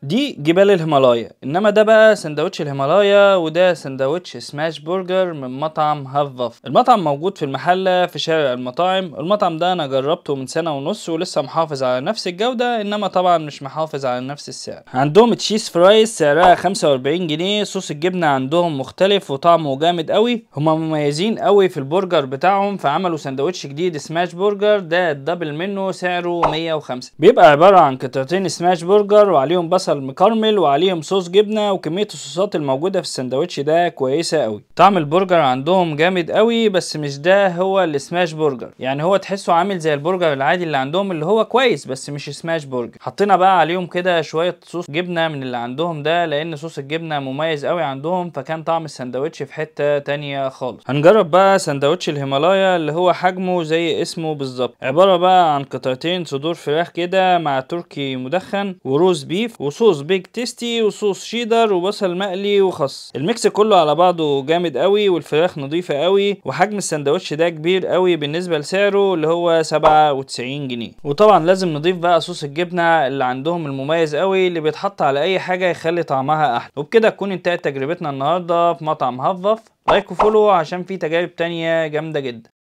دي جبال الهيمالايا، انما ده بقى سندوتش الهيمالايا، وده سندوتش سماش برجر من مطعم هاف فاف. المطعم موجود في المحلة في شارع المطاعم. المطعم ده انا جربته من سنة ونص ولسه محافظ على نفس الجودة، انما طبعا مش محافظ على نفس السعر. عندهم تشيز فرايز سعرها 45 جنيه. صوص الجبنة عندهم مختلف وطعمه جامد قوي. هما مميزين قوي في البرجر بتاعهم، فعملوا سندوتش جديد سماش برجر، ده الدبل منه سعره 105. بيبقى عبارة عن قطعتين سماش برجر وعليهم بصل مكرمل وعليهم صوص جبنه، وكميه الصوصات الموجوده في السندوتش ده كويسه قوي. طعم البرجر عندهم جامد قوي، بس مش ده هو السماش برجر، يعني هو تحسه عامل زي البرجر العادي اللي عندهم اللي هو كويس بس مش سماش برجر. حطينا بقى عليهم كده شويه صوص جبنه من اللي عندهم ده، لان صوص الجبنه مميز قوي عندهم، فكان طعم السندوتش في حته تانية خالص. هنجرب بقى سندوتش الهيمالايا اللي هو حجمه زي اسمه بالظبط، عباره بقى عن قطعتين صدور فراخ كده مع تركي مدخن وروز بيف وصوص بيج تيستي وصوص شيدر وبصل مقلي وخس. الميكس كله على بعضه جامد قوي، والفراخ نظيفة قوي، وحجم السندوتش ده كبير قوي بالنسبة لسعره اللي هو 97 جنيه. وطبعا لازم نضيف بقى صوص الجبنة اللي عندهم المميز قوي اللي بيتحط على اي حاجة يخلي طعمها احلى. وبكده تكون انتهت تجربتنا النهاردة في مطعم هاف فاف. لايك وفولو عشان في تجارب تانية جامدة جدا.